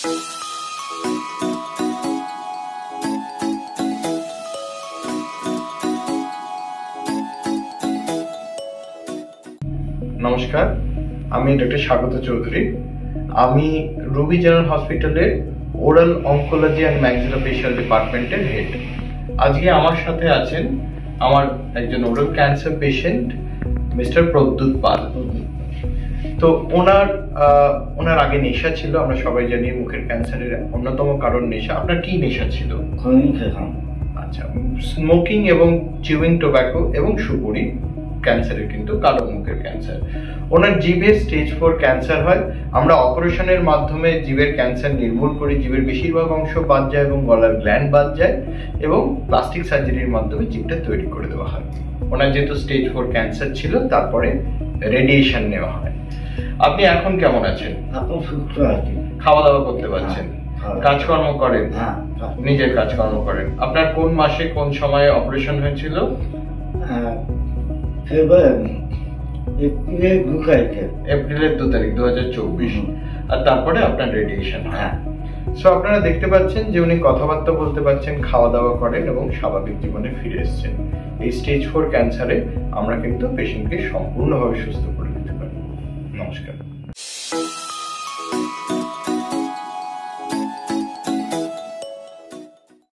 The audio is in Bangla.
নমস্কার, আমি ডক্টর স্বাগত চৌধুরী। আমি রুবি জেনারেল হসপিটালের ওরাল অনকোলজি অ্যান্ড ম্যাক্সিলোফেশিয়াল ডিপার্টমেন্টের হেড। আজকে আমার সাথে আছেন আমার একজন oral cancer patient mister Pradyut Pal. তো ওনার আগে নেশা ছিল, আমরা সবাই জানি মুখের ক্যান্সারের অন্যতম কারণ নেশা। আপনার কি নেশা ছিল? আচ্ছা, স্মোকিং এবং চিউইং টোব্যাকো এবং সুপুরি ক্যান্সারের কিন্তু কালো মুখের ক্যান্সার। ওনার জিভের স্টেজ 4 ক্যান্সার হয়। আমরা অপারেশনের মাধ্যমে জিভের ক্যান্সার নির্মূল করি, জিভের বেশিরভাগ অংশ বাদ যায় এবং গলার গ্ল্যান্ড বাদ যায় এবং প্লাস্টিক সার্জারির মাধ্যমে জিভটা তৈরি করে দেওয়া হয়। ওনার যেহেতু স্টেজ 4 ক্যান্সার ছিল, তারপরে রেডিয়েশন নেওয়া হয়। আপনি এখন কেমন আছেন? এখন সুস্থ আছি। খাওয়া দাওয়া করতে পারছেন? কাজকর্ম করেন? নিজের কাজকর্ম করেন। আপনার কোন মাসে কোন সময়ে অপারেশন হয়েছিল? এপ্রিলের 2 তারিখ 2024। আর তারপরে আপনার রেডিয়েশন হয়। সো আপনারা দেখতে পাচ্ছেন যে উনি কথাবার্তা বলতে পারছেন, খাওয়া দাওয়া করেন এবং স্বাভাবিক জীবনে ফিরে এসেছেন। এই স্টেজ 4 ক্যান্সারে আমরা কিন্তু পেশেন্টকে সম্পূর্ণভাবে সুস্থ করে দিতে পারি। নমস্কার।